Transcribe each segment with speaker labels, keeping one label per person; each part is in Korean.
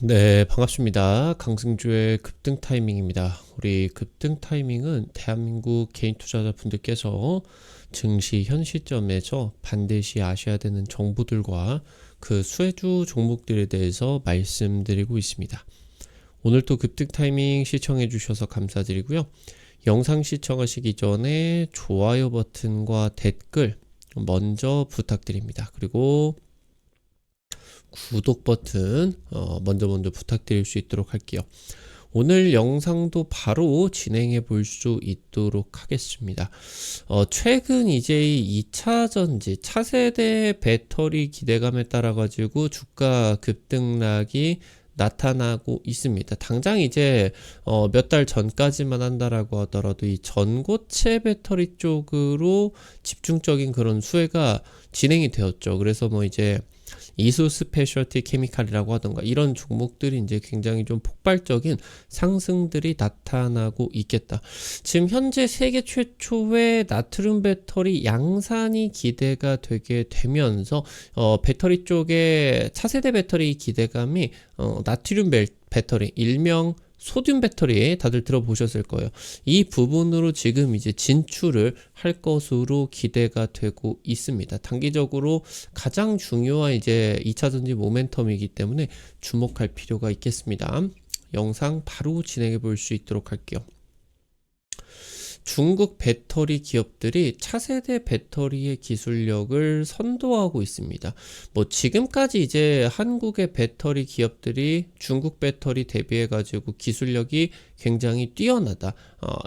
Speaker 1: 네, 반갑습니다. 강승주의 급등 타이밍입니다. 우리 급등 타이밍은 대한민국 개인 투자자분들께서 증시 현 시점에서 반드시 아셔야 되는 정보들과 그 수혜주 종목들에 대해서 말씀드리고 있습니다. 오늘도 급등 타이밍 시청해 주셔서 감사드리고요. 영상 시청하시기 전에 좋아요 버튼과 댓글 먼저 부탁드립니다. 그리고 구독 버튼 먼저 부탁드릴 수 있도록 할게요. 오늘 영상도 바로 진행해 볼 수 있도록 하겠습니다. 최근 이제 2차 전지 차세대 배터리 기대감에 따라 가지고 주가 급등락이 나타나고 있습니다. 당장 이제 몇 달 전까지만 한다라고 하더라도 이 전고체 배터리 쪽으로 집중적인 그런 수혜가 진행이 되었죠. 그래서 뭐 이제 이수 스페셜티 케미칼이라고 하던가 이런 종목들이 이제 굉장히 좀 폭발적인 상승들이 나타나고 있겠다. 지금 현재 세계 최초의 나트륨 배터리 양산이 기대가 되게 되면서 배터리 쪽에 차세대 배터리 기대감이 나트륨 배터리 일명 소듐 배터리 다들 들어보셨을 거예요. 이 부분으로 지금 이제 진출을 할 것으로 기대가 되고 있습니다. 단기적으로 가장 중요한 이제 2차 전지 모멘텀이기 때문에 주목할 필요가 있겠습니다. 영상 바로 진행해 볼 수 있도록 할게요. 중국 배터리 기업들이 차세대 배터리의 기술력을 선도하고 있습니다. 뭐 지금까지 이제 한국의 배터리 기업들이 중국 배터리 대비해 가지고 기술력이 굉장히 뛰어나다.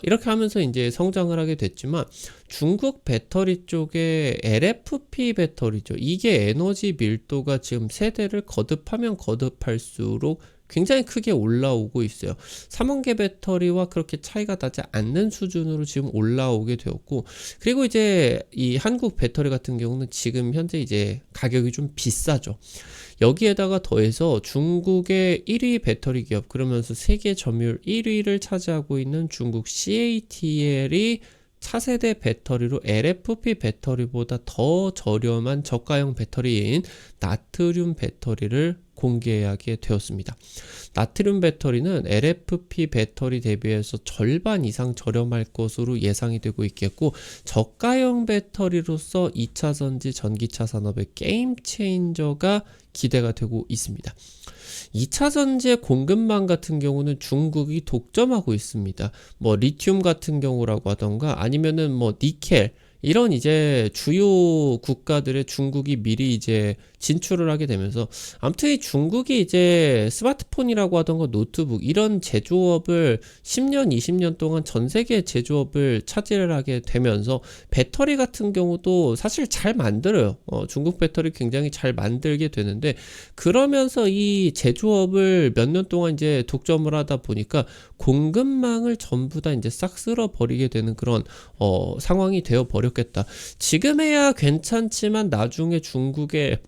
Speaker 1: 이렇게 하면서 이제 성장을 하게 됐지만 중국 배터리 쪽에 LFP 배터리죠. 이게 에너지 밀도가 지금 세대를 거듭하면 거듭할수록 굉장히 크게 올라오고 있어요. 3원계 배터리와 그렇게 차이가 나지 않는 수준으로 지금 올라오게 되었고, 그리고 이제 이 한국 배터리 같은 경우는 지금 현재 이제 가격이 좀 비싸죠. 여기에다가 더해서 중국의 1위 배터리 기업, 그러면서 세계 점유율 1위를 차지하고 있는 중국 CATL이 차세대 배터리로 LFP 배터리보다 더 저렴한 저가형 배터리인 나트륨 배터리를 공개하게 되었습니다. 나트륨 배터리는 LFP 배터리 대비해서 절반 이상 저렴할 것으로 예상이 되고 있겠고, 저가형 배터리로서 2차 전지 전기차 산업의 게임 체인저가 기대가 되고 있습니다. 2차 전지의 공급망 같은 경우는 중국이 독점하고 있습니다. 뭐 리튬 같은 경우라고 하던가 아니면은 뭐 니켈 이런 이제 주요 국가들의 중국이 미리 이제 진출을 하게 되면서, 아무튼 이 중국이 이제 스마트폰이라고 하던가 노트북 이런 제조업을 10년, 20년 동안 전 세계 제조업을 차지를 하게 되면서 배터리 같은 경우도 사실 잘 만들어요. 중국 배터리 굉장히 잘 만들게 되는데, 그러면서 이 제조업을 몇 년 동안 이제 독점을 하다 보니까 공급망을 전부 다 이제 싹 쓸어 버리게 되는 그런 상황이 되어 버렸겠다. 지금에야 괜찮지만 나중에 중국의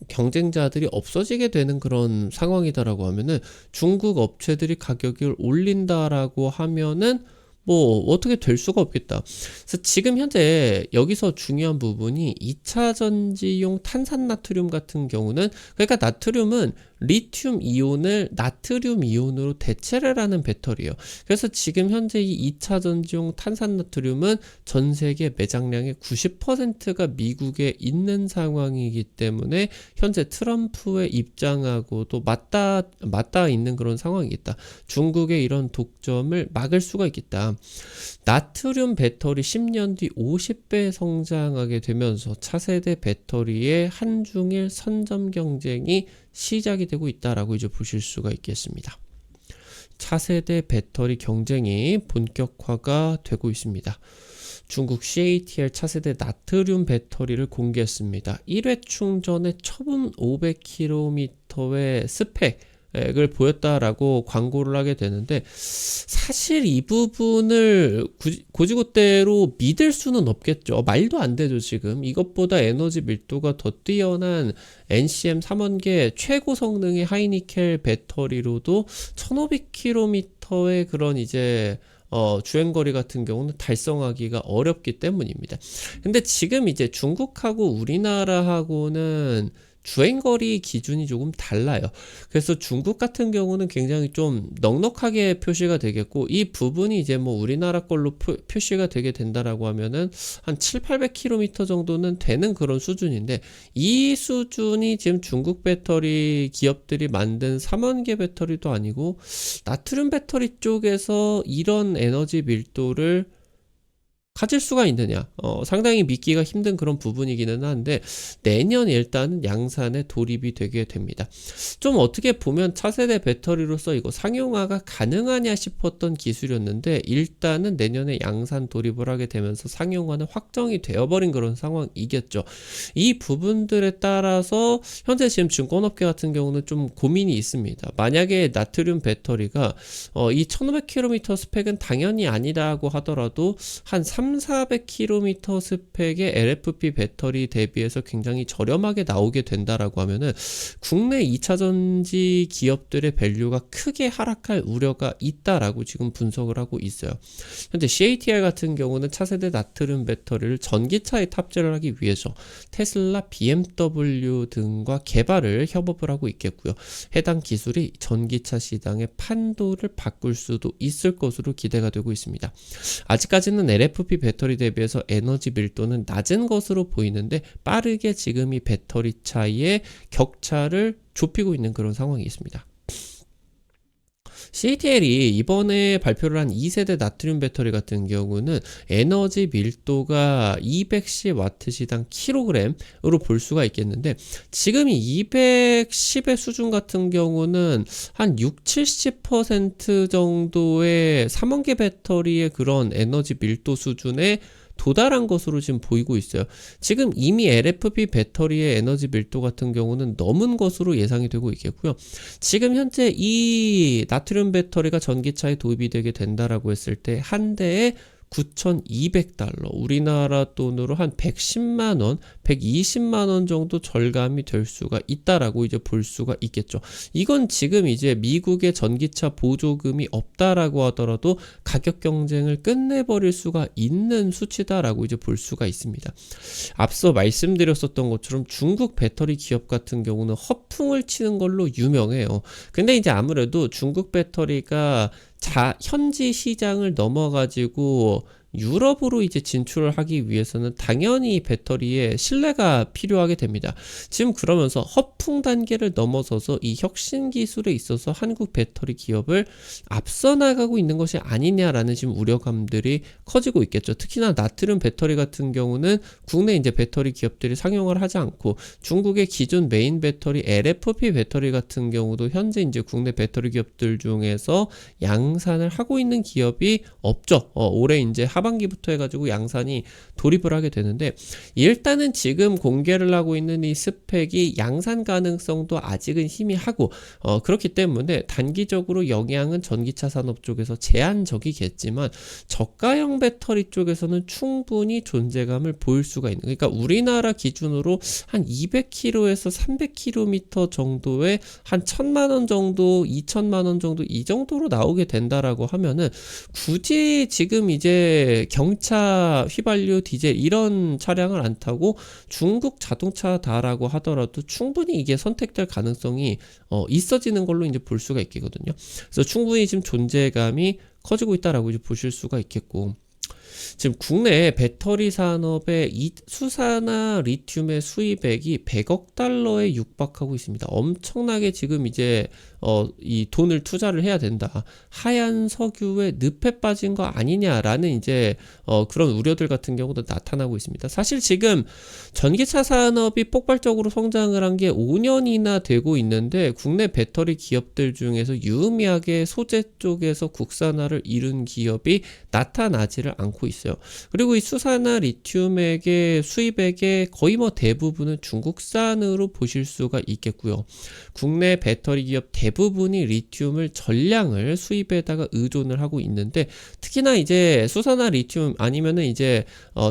Speaker 1: 경쟁자들이 없어지게 되는 그런 상황이다라고 하면은, 중국 업체들이 가격을 올린다라고 하면은 뭐 어떻게 될 수가 없겠다. 그래서 지금 현재 여기서 중요한 부분이 2차 전지용 탄산나트륨 같은 경우는, 그러니까 나트륨은 리튬 이온을 나트륨 이온으로 대체를 하는 배터리예요. 그래서 지금 현재 이 2차 전지용 탄산나트륨은 전 세계 매장량의 90%가 미국에 있는 상황이기 때문에 현재 트럼프의 입장하고도 맞닿아 있는 그런 상황이겠다. 중국의 이런 독점을 막을 수가 있겠다. 나트륨 배터리 10년 뒤 50배 성장하게 되면서 차세대 배터리의 한중일 선점 경쟁이 시작이 되고 있다라고 이제 보실 수가 있겠습니다. 차세대 배터리 경쟁이 본격화가 되고 있습니다. 중국 CATL 차세대 나트륨 배터리를 공개했습니다. 1회 충전에 1500km의 스펙을 보였다라고 광고를 하게 되는데, 사실 이 부분을 고지고대로 믿을 수는 없겠죠. 말도 안 되죠. 지금 이것보다 에너지 밀도가 더 뛰어난 NCM 3원계 최고 성능의 하이니켈 배터리로도 1500km의 그런 이제 주행거리 같은 경우는 달성하기가 어렵기 때문입니다. 근데 지금 이제 중국하고 우리나라하고는 주행거리 기준이 조금 달라요. 그래서 중국 같은 경우는 굉장히 좀 넉넉하게 표시가 되겠고, 이 부분이 이제 뭐 우리나라 걸로 표시가 되게 된다라고 하면은 한 7, 800km 정도는 되는 그런 수준인데, 이 수준이 지금 중국 배터리 기업들이 만든 3원계 배터리도 아니고 나트륨 배터리 쪽에서 이런 에너지 밀도를 가질 수가 있느냐, 상당히 믿기가 힘든 그런 부분이기는 한데, 내년 일단 양산에 돌입이 되게 됩니다. 좀 어떻게 보면 차세대 배터리로서 이거 상용화가 가능하냐 싶었던 기술이었는데, 일단은 내년에 양산 돌입을 하게 되면서 상용화는 확정이 되어버린 그런 상황이겠죠. 이 부분들에 따라서 현재 지금 증권업계 같은 경우는 좀 고민이 있습니다. 만약에 나트륨 배터리가 이 1500km 스펙은 당연히 아니다고 하더라도 한 3,400km 스펙의 LFP 배터리 대비해서 굉장히 저렴하게 나오게 된다라고 하면은 국내 2차전지 기업들의 밸류가 크게 하락할 우려가 있다라고 지금 분석을 하고 있어요. 현재 CATL 같은 경우는 차세대 나트륨 배터리를 전기차에 탑재를 하기 위해서 테슬라, BMW 등과 개발을 협업을 하고 있겠고요. 해당 기술이 전기차 시장의 판도를 바꿀 수도 있을 것으로 기대가 되고 있습니다. 아직까지는 LFP 배터리 대비해서 에너지 밀도는 낮은 것으로 보이는데, 빠르게 지금 이 배터리 차이의 격차를 좁히고 있는 그런 상황이 있습니다. CATL이 이번에 발표를 한 2세대 나트륨 배터리 같은 경우는 에너지 밀도가 210W시당 킬로그램으로 볼 수가 있겠는데, 지금 이 210의 수준 같은 경우는 한 6, 70% 정도의 3원계 배터리의 그런 에너지 밀도 수준에 도달한 것으로 지금 보이고 있어요. 지금 이미 LFP 배터리의 에너지 밀도 같은 경우는 넘은 것으로 예상이 되고 있겠고요. 지금 현재 이 나트륨 배터리가 전기차에 도입이 되게 된다라고 했을 때 한 대에 $9,200, 우리나라 돈으로 한 110만원, 120만원 정도 절감이 될 수가 있다라고 이제 볼 수가 있겠죠. 이건 지금 이제 미국의 전기차 보조금이 없다라고 하더라도 가격 경쟁을 끝내버릴 수가 있는 수치다라고 이제 볼 수가 있습니다. 앞서 말씀드렸었던 것처럼 중국 배터리 기업 같은 경우는 허풍을 치는 걸로 유명해요. 근데 이제 아무래도 중국 배터리가 현지 시장을 넘어가지고 유럽으로 이제 진출을 하기 위해서는 당연히 배터리에 신뢰가 필요하게 됩니다. 지금 그러면서 허풍 단계를 넘어서서 이 혁신 기술에 있어서 한국 배터리 기업을 앞서 나가고 있는 것이 아니냐라는 지금 우려감들이 커지고 있겠죠. 특히나 나트륨 배터리 같은 경우는 국내 이제 배터리 기업들이 상용화를 하지 않고, 중국의 기존 메인 배터리 LFP 배터리 같은 경우도 현재 이제 국내 배터리 기업들 중에서 양산을 하고 있는 기업이 없죠. 올해 이제 하반기부터 해가지고 양산이 돌입을 하게 되는데, 일단은 지금 공개를 하고 있는 이 스펙이 양산 가능성도 아직은 희미하고, 그렇기 때문에 단기적으로 영향은 전기차 산업 쪽에서 제한적이겠지만 저가형 배터리 쪽에서는 충분히 존재감을 보일 수가 있는, 그러니까 우리나라 기준으로 한 200km에서 300km 정도의 한 1,000만원 정도, 2,000만원 정도 이 정도로 나오게 된다라고 하면은 굳이 지금 이제 경차, 휘발유, 디젤 이런 차량을 안 타고 중국 자동차다라고 하더라도 충분히 이게 선택될 가능성이 있어지는 걸로 이제 볼 수가 있거든요. 그래서 충분히 지금 존재감이 커지고 있다라고 이제 보실 수가 있겠고, 지금 국내 배터리 산업의 수산화 리튬의 수입액이 100억 달러에 육박하고 있습니다. 엄청나게 지금 이제 이 돈을 투자를 해야 된다. 하얀 석유에 늪에 빠진 거 아니냐라는 이제 그런 우려들 같은 경우도 나타나고 있습니다. 사실 지금 전기차 산업이 폭발적으로 성장을 한 게 5년이나 되고 있는데, 국내 배터리 기업들 중에서 유의미하게 소재 쪽에서 국산화를 이룬 기업이 나타나지를 않고 있어요. 그리고 이 수산화 리튬액의 수입액의 거의 뭐 대부분은 중국산으로 보실 수가 있겠고요. 국내 배터리 기업 대부분이 리튬을 전량을 수입에다가 의존을 하고 있는데, 특히나 이제 수산화 리튬 아니면은 이제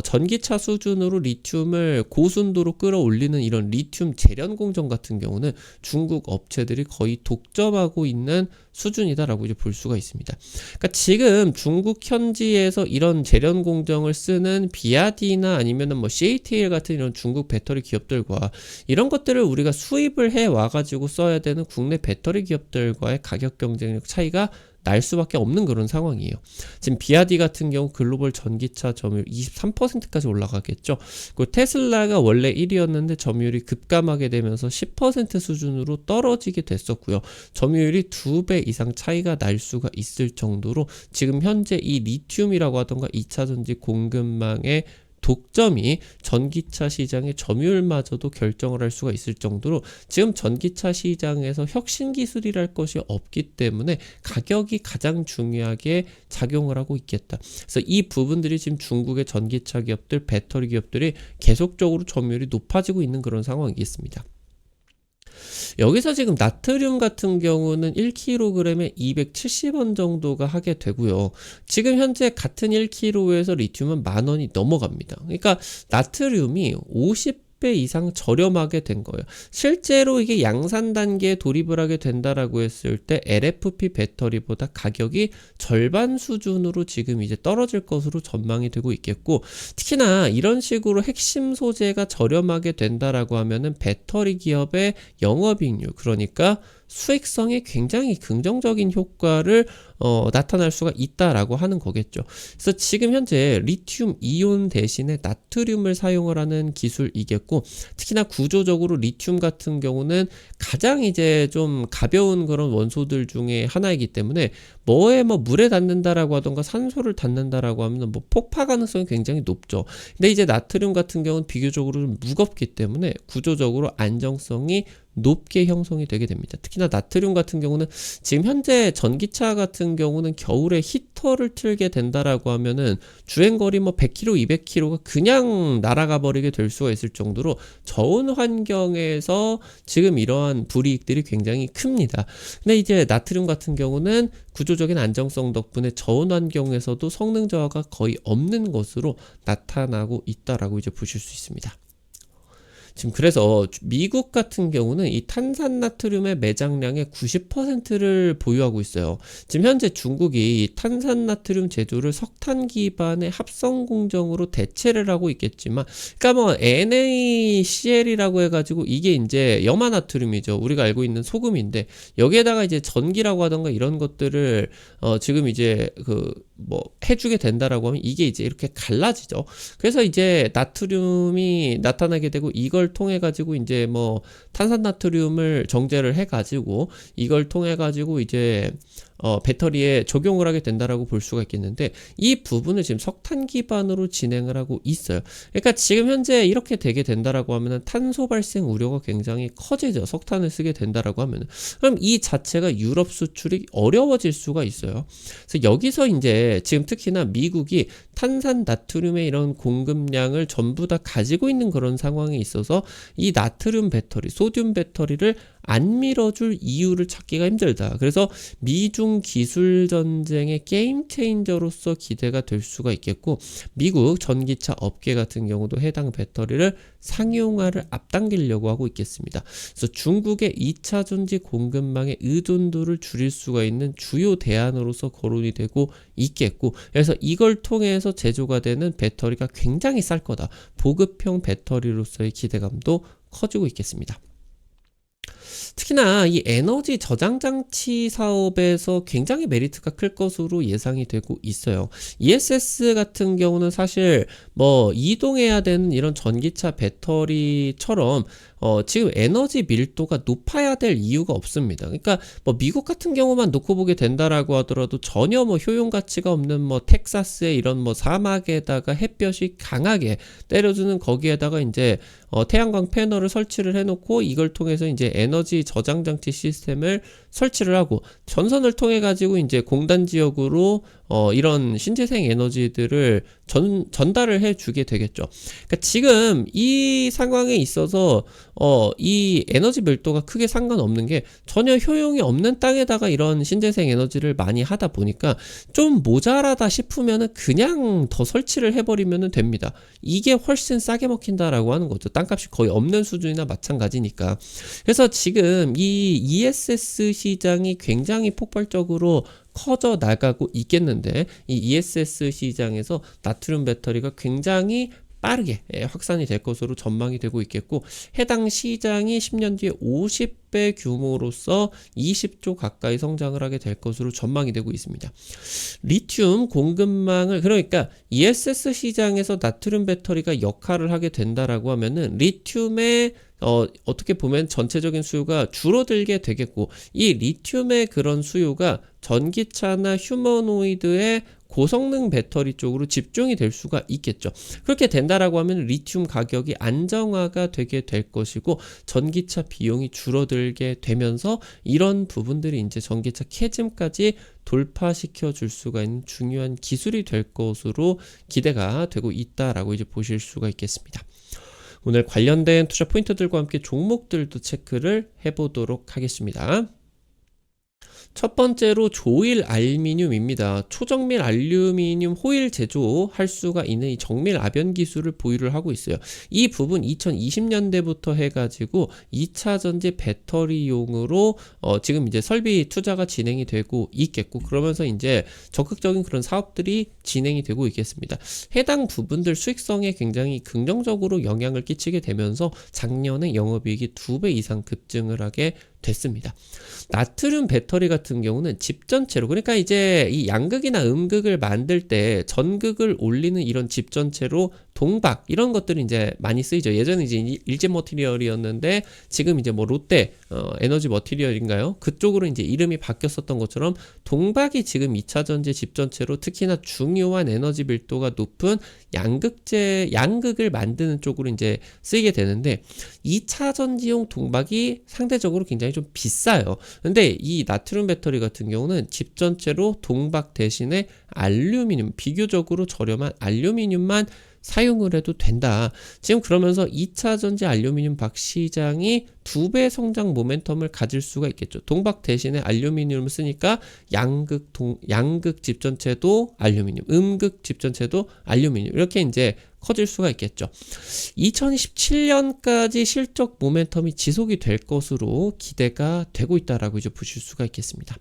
Speaker 1: 전기차 수준으로 리튬을 고순도로 끌어올리는 이런 리튬 재련 공정 같은 경우는 중국 업체들이 거의 독점하고 있는 수준이다라고 이제 볼 수가 있습니다. 그러니까 지금 중국 현지에서 이런 재련 대련 공정을 쓰는 비아디나 아니면은 뭐 CATL 같은 이런 중국 배터리 기업들과 이런 것들을 우리가 수입을 해 와가지고 써야 되는 국내 배터리 기업들과의 가격 경쟁력 차이가 날 수밖에 없는 그런 상황이에요. 지금 비아디 같은 경우 글로벌 전기차 점유율 23%까지 올라가겠죠. 그리고 테슬라가 원래 1위였는데 점유율이 급감하게 되면서 10% 수준으로 떨어지게 됐었고요. 점유율이 2배 이상 차이가 날 수가 있을 정도로 지금 현재 이 리튬이라고 하던가 2차 전지 공급망의 독점이 전기차 시장의 점유율마저도 결정을 할 수가 있을 정도로 지금 전기차 시장에서 혁신 기술이랄 것이 없기 때문에 가격이 가장 중요하게 작용을 하고 있겠다. 그래서 이 부분들이 지금 중국의 전기차 기업들, 배터리 기업들이 계속적으로 점유율이 높아지고 있는 그런 상황이겠습니다. 여기서 지금 나트륨 같은 경우는 1kg에 270원 정도가 하게 되고요. 지금 현재 같은 1kg에서 리튬은 10,000원이 넘어갑니다. 그러니까 나트륨이 50배 이상 저렴하게 된 거예요. 실제로 이게 양산 단계에 돌입을 하게 된다라고 했을 때 LFP 배터리보다 가격이 절반 수준으로 지금 이제 떨어질 것으로 전망이 되고 있겠고, 특히나 이런 식으로 핵심 소재가 저렴하게 된다라고 하면은 배터리 기업의 영업이익률, 그러니까 수익성에 굉장히 긍정적인 효과를 나타날 수가 있다라고 하는 거겠죠. 그래서 지금 현재 리튬 이온 대신에 나트륨을 사용을 하는 기술이겠고, 특히나 구조적으로 리튬 같은 경우는 가장 이제 좀 가벼운 그런 원소들 중에 하나이기 때문에 뭐에 뭐 물에 닿는다라고 하던가 산소를 닿는다라고 하면 뭐 폭파 가능성이 굉장히 높죠. 근데 이제 나트륨 같은 경우는 비교적으로 좀 무겁기 때문에 구조적으로 안정성이 높게 형성이 되게 됩니다. 특히나 나트륨 같은 경우는 지금 현재 전기차 같은 경우는 겨울에 히터를 틀게 된다라고 하면은 주행거리 뭐 100km, 200km가 그냥 날아가 버리게 될 수가 있을 정도로 저온 환경에서 지금 이러한 불이익들이 굉장히 큽니다. 근데 이제 나트륨 같은 경우는 구조적인 안정성 덕분에 저온 환경에서도 성능 저하가 거의 없는 것으로 나타나고 있다라고 이제 보실 수 있습니다. 지금 그래서 미국 같은 경우는 이 탄산나트륨의 매장량의 90%를 보유하고 있어요. 지금 현재 중국이 탄산나트륨 제조를 석탄 기반의 합성 공정으로 대체를 하고 있겠지만, 그러니까 뭐 NaCl이라고 해가지고 이게 이제 염화나트륨이죠. 우리가 알고 있는 소금인데 여기에다가 이제 전기라고 하던가 이런 것들을 지금 이제 뭐 해주게 된다라고 하면 이게 이제 이렇게 갈라지죠. 그래서 이제 나트륨이 나타나게 되고 이걸 통해 가지고 이제 뭐 탄산나트륨을 정제를 해 가지고 이걸 통해 가지고 이제 배터리에 적용을 하게 된다라고 볼 수가 있겠는데, 이 부분을 지금 석탄 기반으로 진행을 하고 있어요. 그러니까 지금 현재 이렇게 되게 된다라고 하면은 탄소 발생 우려가 굉장히 커지죠. 석탄을 쓰게 된다라고 하면은. 그럼 이 자체가 유럽 수출이 어려워질 수가 있어요. 그래서 여기서 이제 지금 특히나 미국이 탄산 나트륨의 이런 공급량을 전부 다 가지고 있는 그런 상황에 있어서 이 나트륨 배터리, 소듐 배터리를 안 밀어줄 이유를 찾기가 힘들다. 그래서 미중 기술 전쟁의 게임 체인저로서 기대가 될 수가 있겠고, 미국 전기차 업계 같은 경우도 해당 배터리를 상용화를 앞당기려고 하고 있겠습니다. 그래서 중국의 2차 전지 공급망의 의존도를 줄일 수가 있는 주요 대안으로서 거론이 되고 있겠고, 그래서 이걸 통해서 제조가 되는 배터리가 굉장히 쌀 거다. 보급형 배터리로서의 기대감도 커지고 있겠습니다. 특히나 이 에너지 저장 장치 사업에서 굉장히 메리트가 클 것으로 예상이 되고 있어요. ESS 같은 경우는 사실 뭐 이동해야 되는 이런 전기차 배터리처럼 지금 에너지 밀도가 높아야 될 이유가 없습니다. 그러니까 뭐 미국 같은 경우만 놓고 보게 된다라고 하더라도 전혀 뭐 효용 가치가 없는 뭐 텍사스의 이런 뭐 사막에다가 햇볕이 강하게 때려주는 거기에다가 이제 태양광 패널을 설치를 해놓고 이걸 통해서 이제 에너지 저장 장치 시스템을 설치를 하고 전선을 통해 가지고 이제 공단 지역으로 이런 신재생 에너지들을 전달을 해주게 되겠죠. 그러니까 지금 이 상황에 있어서 이 에너지 밀도가 크게 상관없는 게 전혀 효용이 없는 땅에다가 이런 신재생 에너지를 많이 하다 보니까 좀 모자라다 싶으면은 그냥 더 설치를 해버리면 됩니다. 이게 훨씬 싸게 먹힌다라고 하는 거죠. 땅값이 거의 없는 수준이나 마찬가지니까. 그래서 지금 이 ESS 시장이 굉장히 폭발적으로 커져 나가고 있겠는데 이 ESS 시장에서 나트륨 배터리가 굉장히 빠르게 확산이 될 것으로 전망이 되고 있겠고, 해당 시장이 10년 뒤에 50배 규모로서 20조 가까이 성장을 하게 될 것으로 전망이 되고 있습니다. 리튬 공급망을, 그러니까 ESS 시장에서 나트륨 배터리가 역할을 하게 된다라고 하면은 리튬의 어떻게 보면 전체적인 수요가 줄어들게 되겠고, 이 리튬의 그런 수요가 전기차나 휴머노이드의 고성능 배터리 쪽으로 집중이 될 수가 있겠죠. 그렇게 된다라고 하면 리튬 가격이 안정화가 되게 될 것이고, 전기차 비용이 줄어들게 되면서 이런 부분들이 이제 전기차 캐즘까지 돌파시켜 줄 수가 있는 중요한 기술이 될 것으로 기대가 되고 있다라고 이제 보실 수가 있겠습니다. 오늘 관련된 투자 포인트들과 함께 종목들도 체크를 해보도록 하겠습니다. 첫 번째로 조일 알루미늄입니다. 초정밀 알루미늄 호일 제조할 수가 있는 이 정밀 압연 기술을 보유를 하고 있어요. 이 부분 2020년대부터 해가지고 2차 전지 배터리용으로 지금 이제 설비 투자가 진행이 되고 있겠고, 그러면서 이제 적극적인 그런 사업들이 진행이 되고 있겠습니다. 해당 부분들 수익성에 굉장히 긍정적으로 영향을 끼치게 되면서 작년에 영업이익이 2배 이상 급증을 하게 됐습니다. 나트륨 배터리 같은 경우는 집 전체로, 그러니까 이제 이 양극이나 음극을 만들 때 전극을 올리는 이런 집 전체로 동박 이런 것들이 이제 많이 쓰이죠. 예전에 이제 일제 머티리얼이었는데 지금 이제 뭐 롯데 에너지 머티리얼인가요? 그쪽으로 이제 이름이 바뀌었었던 것처럼 동박이 지금 2차 전지 집 전체로 특히나 중요한 에너지 밀도가 높은 양극을 만드는 쪽으로 이제 쓰이게 되는데, 2차 전지용 동박이 상대적으로 굉장히 좀 비싸요. 근데 이 나트륨 배터리 같은 경우는 집 전체로 동박 대신에 알루미늄, 비교적으로 저렴한 알루미늄만 사용을 해도 된다. 지금 그러면서 2차 전지 알루미늄 박 시장이 2배 성장 모멘텀을 가질 수가 있겠죠. 동박 대신에 알루미늄을 쓰니까 양극 집 전체도 알루미늄, 음극 집 전체도 알루미늄, 이렇게 이제 커질 수가 있겠죠. 2017년까지 실적 모멘텀이 지속이 될 것으로 기대가 되고 있다라고 이제 보실 수가 있겠습니다.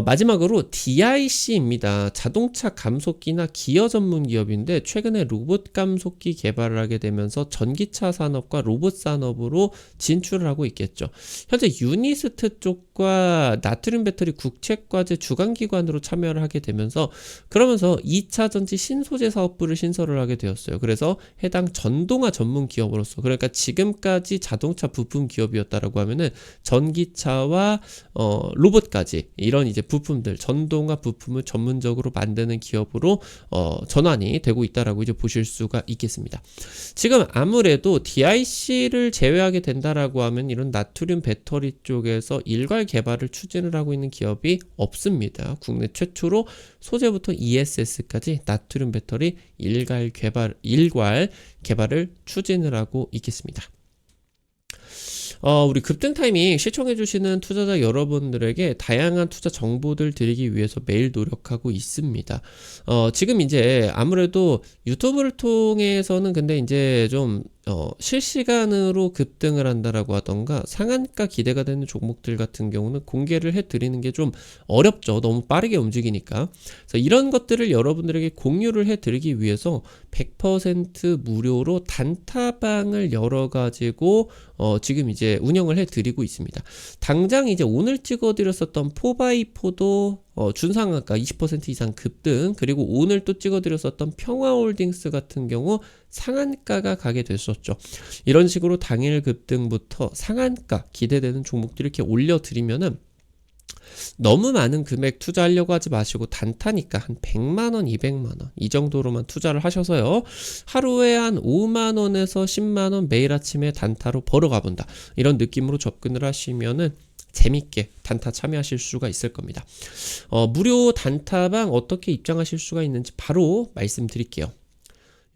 Speaker 1: 마지막으로 DIC입니다. 자동차 감속기나 기어 전문 기업인데 최근에 로봇 감속기 개발을 하게 되면서 전기차 산업과 로봇 산업으로 진출을 하고 있겠죠. 현재 유니스트 쪽과 나트륨 배터리 국책과제 주관기관으로 참여를 하게 되면서, 그러면서 2차 전지 신소재 사업부를 신설을 하게 되었어요. 그래서 해당 전동화 전문 기업으로서, 그러니까 지금까지 자동차 부품 기업이었다라고 하면은 전기차와 로봇까지 이런 이제 부품들, 전동화 부품을 전문적으로 만드는 기업으로 전환이 되고 있다라고 이제 보실 수가 있겠습니다. 지금 아무래도 DIC를 제외하게 된다라고 하면 이런 나트륨 배터리 쪽에서 일괄 개발을 추진을 하고 있는 기업이 없습니다. 국내 최초로 소재부터 ESS까지 나트륨 배터리 일괄 개발을 추진을 하고 있겠습니다. 우리 급등 타이밍 시청해주시는 투자자 여러분들에게 다양한 투자 정보들 드리기 위해서 매일 노력하고 있습니다. 지금 이제 아무래도 유튜브를 통해서는 근데 이제 좀 실시간으로 급등을 한다라고 하던가 상한가 기대가 되는 종목들 같은 경우는 공개를 해드리는 게 좀 어렵죠. 너무 빠르게 움직이니까. 그래서 이런 것들을 여러분들에게 공유를 해드리기 위해서 100% 무료로 단타방을 열어가지고 지금 이제 운영을 해드리고 있습니다. 당장 이제 오늘 찍어드렸었던 4x4도 준상한가 20% 이상 급등, 그리고 오늘 또 찍어드렸었던 평화홀딩스 같은 경우 상한가가 가게 됐었죠. 이런 식으로 당일 급등부터 상한가 기대되는 종목들 이렇게 올려드리면은 너무 많은 금액 투자하려고 하지 마시고 단타니까 한 100만원, 200만원 이 정도로만 투자를 하셔서요, 하루에 한 5만원에서 10만원 매일 아침에 단타로 벌어가 본다, 이런 느낌으로 접근을 하시면은 재밌게 단타 참여하실 수가 있을 겁니다. 무료 단타방 어떻게 입장하실 수가 있는지 바로 말씀드릴게요.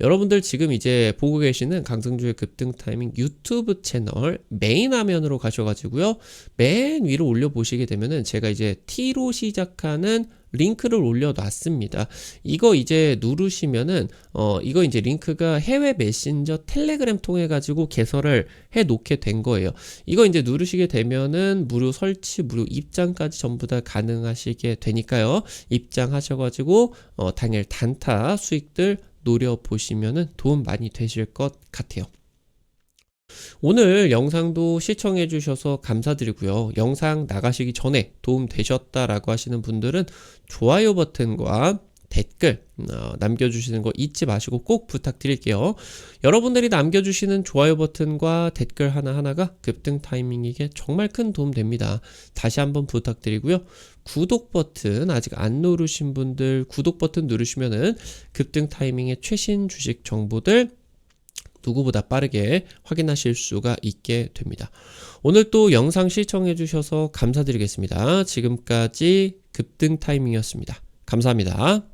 Speaker 1: 여러분들 지금 이제 보고 계시는 강승주의 급등 타이밍 유튜브 채널 메인 화면으로 가셔가지고요, 맨 위로 올려보시게 되면은 제가 이제 T로 시작하는 링크를 올려놨습니다. 이거 이제 누르시면은 이거 이제 링크가 해외 메신저 텔레그램 통해 가지고 개설을 해 놓게 된 거예요. 이거 이제 누르시게 되면은 무료 설치, 무료 입장까지 전부 다 가능하시게 되니까요. 입장하셔가지고 당일 단타 수익들 노려보시면은 도움 많이 되실 것 같아요. 오늘 영상도 시청해 주셔서 감사드리고요. 영상 나가시기 전에 도움 되셨다라고 하시는 분들은 좋아요 버튼과 댓글 남겨주시는 거 잊지 마시고 꼭 부탁드릴게요. 여러분들이 남겨주시는 좋아요 버튼과 댓글 하나하나가 급등 타이밍에게 정말 큰 도움 됩니다. 다시 한번 부탁드리고요. 구독 버튼 아직 안 누르신 분들 구독 버튼 누르시면은 급등 타이밍의 최신 주식 정보들 누구보다 빠르게 확인하실 수가 있게 됩니다. 오늘 또 영상 시청해 주셔서 감사드리겠습니다. 지금까지 급등 타이밍이었습니다. 감사합니다.